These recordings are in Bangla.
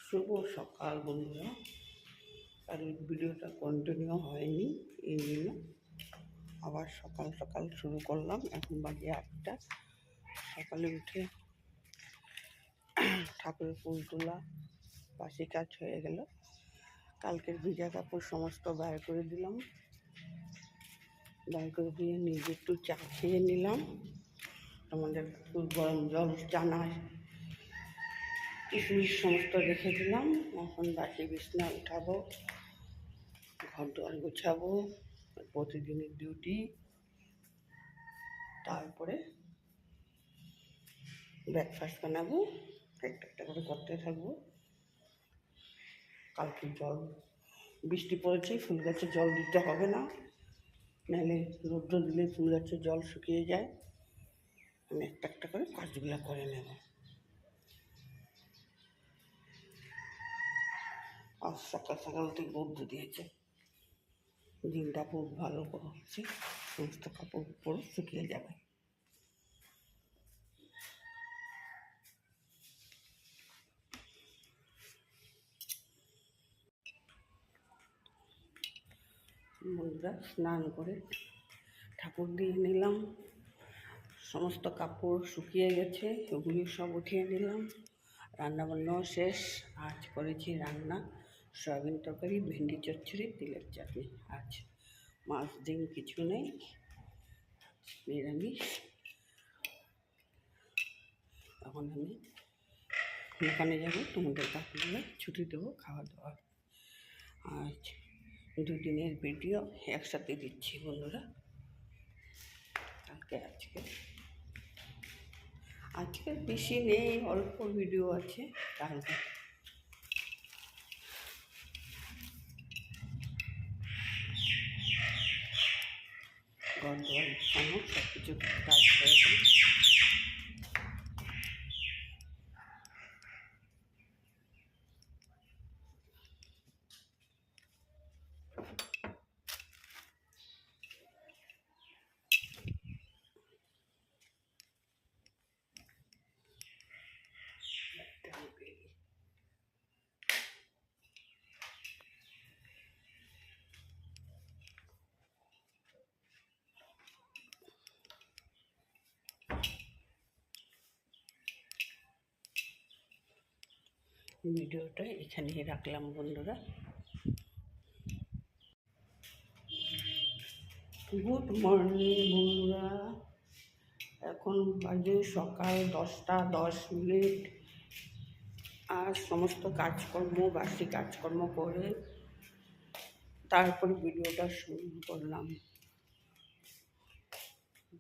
শুভ সকাল বন্ধুরা। আর এই ভিডিওটা কন্টিনিউ হয়নি, এই জন্য আবার সকাল সকাল শুরু করলাম। এখন বাজে 8টা। সকালে উঠে ঠাকুরের ফুল তোলা, বাসি কাজ হয়ে গেল। কালকের ভিজা কাপড় সমস্ত বার করে দিলাম, বার করে দিয়ে নিজে একটু চা খেয়ে নিলাম। আমাদের গরম জল চানা কিশমিশ সমস্ত রেখে দিলাম। এখন বাসি বিছনা উঠাবো, ঘর দুয়ার গোছাবো, প্রতিদিনের ডিউটি। তারপরে ব্রেকফাস্ট বানাবো, একটা একটা করে করতে থাকবো। কালকে বৃষ্টি পড়েছে, ফুল গাছে জল দিতে হবে না, নাহলে রৌদ্র দিলে ফুল গাছের জল শুকিয়ে যায়। আমি একটা একটা করে কাজগুলো করে নেব। আজ সকাল সকাল থেকে রৌদ্র দিয়েছে, দিনটা খুব ভালো করছে, সমস্ত কাপড় উপরে শুকিয়ে যাবে। বন্ধুরা, স্নান করে ঠাকুর দিয়ে নিলাম, সমস্ত কাপড় শুকিয়ে গেছে, ওগুলি সব উঠিয়ে নিলাম। রান্নাবান্নাও শেষ। আজ করেছি রান্না সয়াবিন তরকারি, ভেন্ডি চচ্চড়ি, তিলের চাটনি। আজ মাছ ডিম কিছু নেই, নিরামিষ। এখন আমি দোকানে যাবো, তোমাদের কাকুগুলো ছুটি দেবো খাওয়া দাওয়া। আজ দুদিনের ভিডিও একসাথে দিচ্ছি বন্ধুরা। আজকে বেশি নেই, অল্প ভিডিও আছে। কালকে ঘর দুয়ার বিছানো সব কিছু কাজ হয়ে গেল। ভিডিওটা এখানেই রাখলাম বন্ধুরা। গুড মর্নিং বন্ধুরা, এখন বাজে সকাল 10টা 10 মিনিট। আর সমস্ত কাজকর্ম, বাসি কাজকর্ম করে তারপরে ভিডিওটা শুরু করলাম।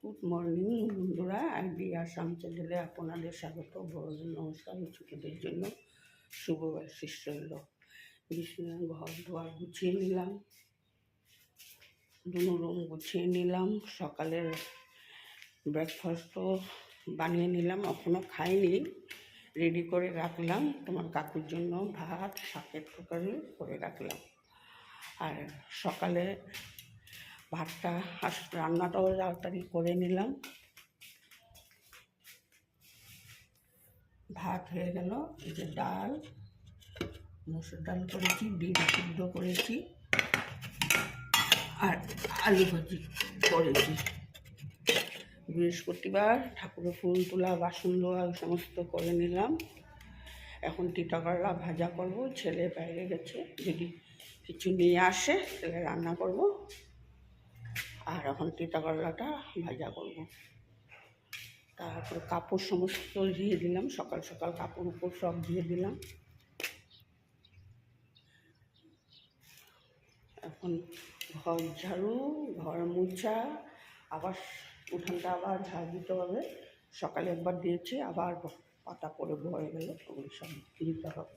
গুড মর্নিং বন্ধুরা, আইডি আসাম চ্যানেলে আপনাদের স্বাগত। বড়দের নমস্কার, ছোটদের জন্য শুভ আশীষ রইল। ঘর দুয়ার গুছিয়ে নিলাম, দুনো রুম গুছিয়ে নিলাম। সকালের ব্রেকফাস্টও বানিয়ে নিলাম, এখনও খাইনি, রেডি করে রাখলাম। তোমার কাকুর জন্য ভাত, শাকের তরকারি করে রাখলাম। আর সকালে ভাতটা রান্নাটাও তাড়াতাড়ি করে নিলাম। ভাত হয়ে গেল। এই যে ডাল, মসুর ডাল করেছি, ডিম সিদ্ধ করেছি, আর আলু ভাজি করেছি। বৃহস্পতিবার ঠাকুরের ফুল তোলা, বাসন ধোয়া সমস্ত করে নিলাম। এখন তিতা করলা ভাজা করব। ছেলে বাইরে গেছে, যদি কিছু নিয়ে আসে তাহলে রান্না করব। আর এখন তিতা করলাটা ভাজা করব। তারপর কাপড় সমস্ত দিয়ে দিলাম, সকাল সকাল কাপড় উপর সব দিয়ে দিলাম। এখন ঘর ঝাড়ু, ঘর মোছা, আবার উঠানটা আবার ঝাড় দিতে হবে। সকালে একবার দিয়েছি, আবার পাতা পরে ভরে গেল, ওগুলি সব দিতে হবে।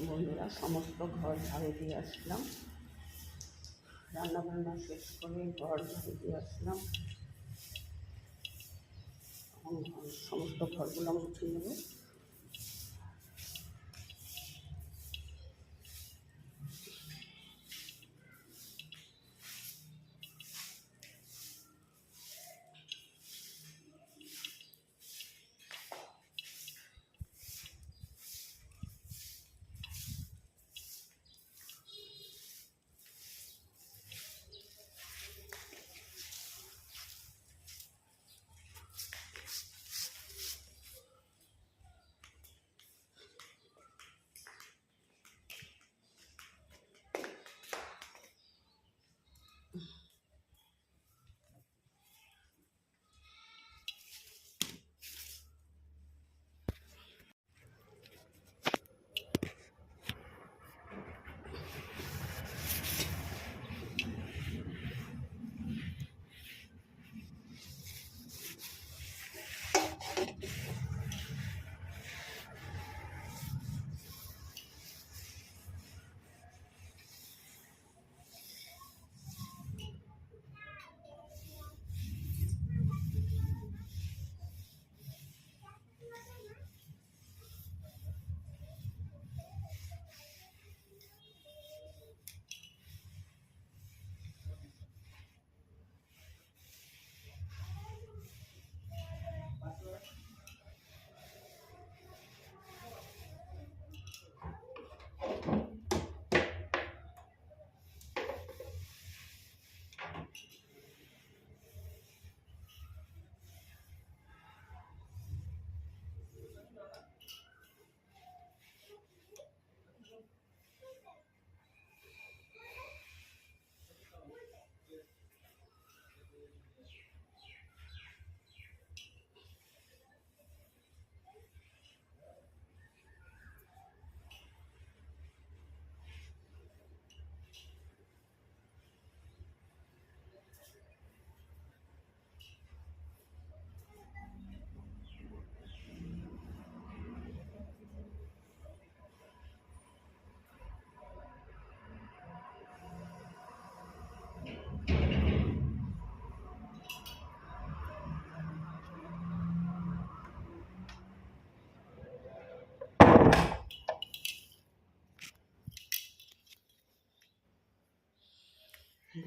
বন্ধুরা, সমস্ত ঘর ঝাড়ু দিয়ে আসলাম, রান্নাবান্না শেষ করে ঘর ঝাড়ু দিয়ে আসলাম। সমস্ত ঘরগুলো মুছে নেব।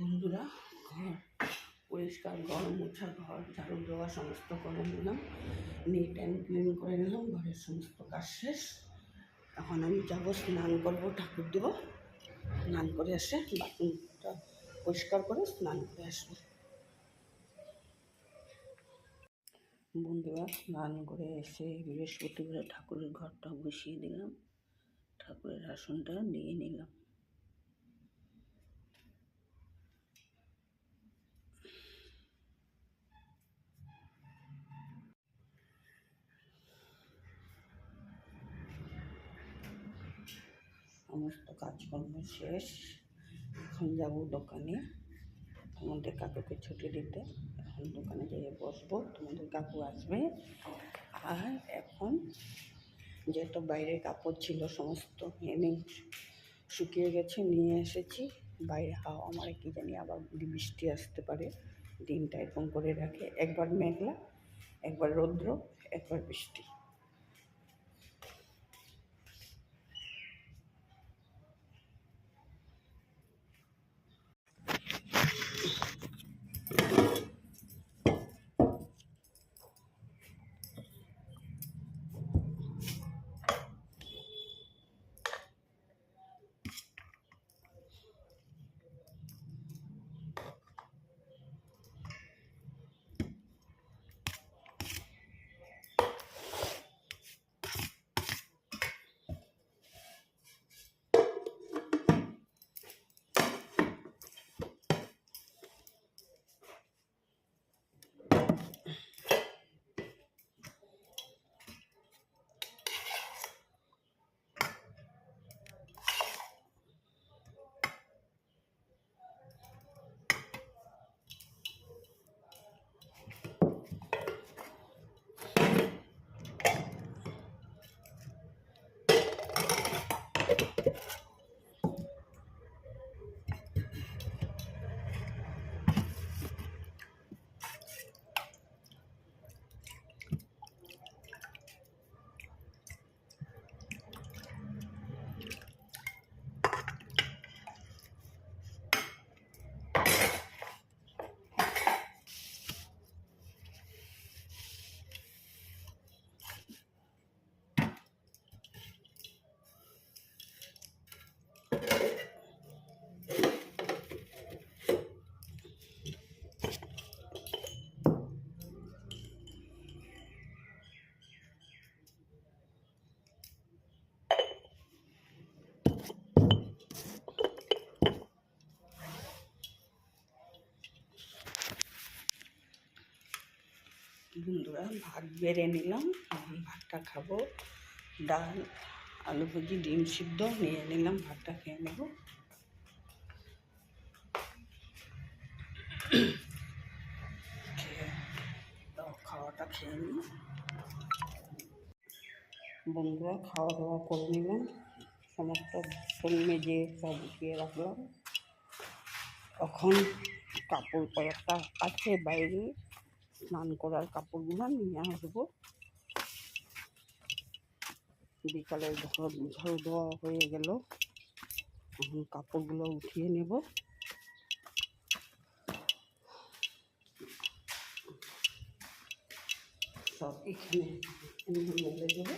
বন্ধুরা, ঘর পরিষ্কার, ঘর মোছা, ঘর ঝাড়ু দেওয়া সমস্ত করে নিলাম, নিট অ্যান্ড ক্লিন করে নিলাম, ঘরের সমস্ত কাজ শেষ। এখন আমি যাবো স্নান করবো, ঠাকুর দেবো, স্নান করে এসে বাথরুমটা পরিষ্কার করে স্নান করে আসবো। বন্ধুরা, স্নান করে এসে বৃহস্পতিবার ঠাকুরের ঘরটা বসিয়ে দিলাম, ঠাকুরের আসনটা নিয়ে নিলাম। সমস্ত কাজকর্ম শেষ, এখন যাবো দোকানে তোমাদের কাকুকে ছুটি দিতে। এখন দোকানে যেয়ে বসবো, তোমাদের কাকু আসবে। আর এখন যেহেতু বাইরের কাপড় ছিল সমস্ত এনে শুকিয়ে গেছে, নিয়ে এসেছি। বাইরে হাওয়া আমার কি জানি আবার বৃষ্টি আসতে পারে, দিনটা এরকম করে রাখে, একবার মেঘলা, একবার রৌদ্র, একবার বৃষ্টি। বন্ধুরা ভাত বেড়ে নিলাম, এখন ভাতটা খাবো। ডাল, আলু ভাজি, ডিম সিদ্ধ নিয়ে নিলাম, ভাতটা খেয়ে নেব। খাওয়াটা খেয়ে নিই। বন্ধুরা খাওয়া দাওয়া করে নিলাম, সমস্ত বাসন মেজে সব উঠিয়ে রাখলাম। এখন কাপড় কয়েকটা আছে বাইরে, স্নান করার কাপড়গুলো নিয়ে আসবো। বিকালের ঝাড়ু দেওয়া হয়ে গেল, এখন কাপড়গুলো উঠিয়ে নেব। সব এখানে মেলে দেবো।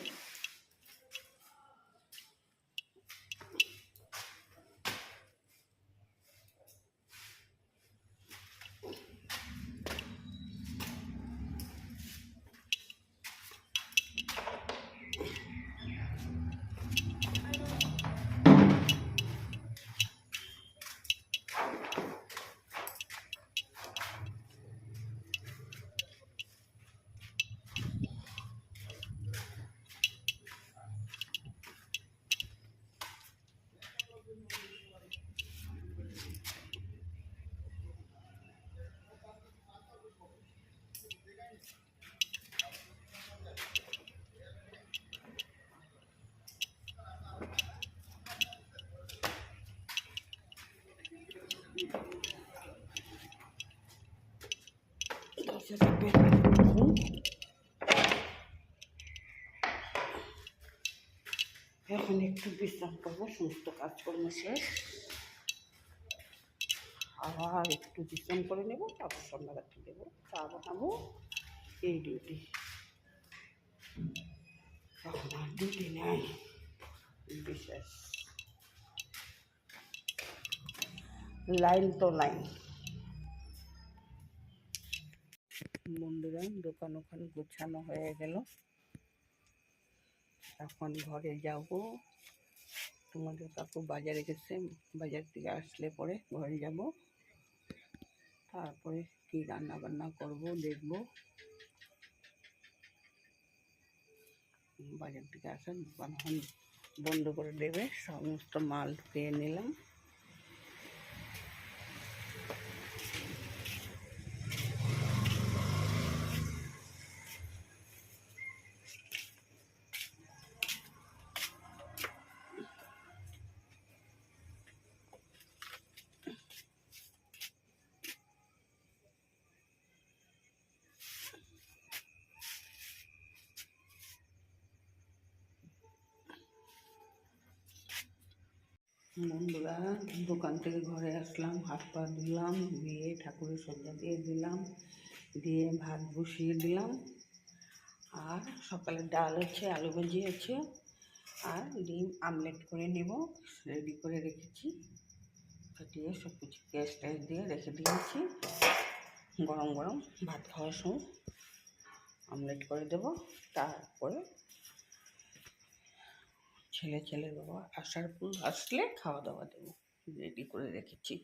এখন একটু বিশ্রাম করবো, সমস্ত কাজকর্ম শেষ। আবার একটু বিশ্রাম করে নেবো, তারপর সন্ধ্যাবাতি দেবো, চা বানাবো। এই ডিউটি, এখন আর ডিউটি নেই বিশেষ। লাইন তো লাইন। বন্ধুরা দোকান ওখানে গোছানো হয়ে গেল, এখন ঘরে যাব। তোমাদের কাকু বাজারে গেছে, বাজার থেকে আসলে পরে ঘরে যাব। তারপরে কি রান্না বান্না করব দেখব। বাজার থেকে আসার দোকান বন্ধ করে দেবে, সমস্ত মাল পেয়ে নিলাম। বন্ধুরা দোকান থেকে ঘরে আসলাম, হাত পা ধুলাম, দিয়ে ঠাকুরের সজ্জা দিয়ে দিলাম, দিয়ে ভাত বসিয়ে দিলাম। আর সকালে ডাল আছে, আলু ভাজি আছে, আর ডিম আমলেট করে নেব, রেডি করে রেখেছি। কাটিয়ে সব কিছু গ্যাস ট্যাস দিয়ে রেখে দিয়েছি। গরম গরম ভাত খাওয়ার সময় আমলেট করে দেব। তারপরে ছেলের বাবা আসলে খাওয়া দাওয়া দেবো, রেডি করে রেখেছি।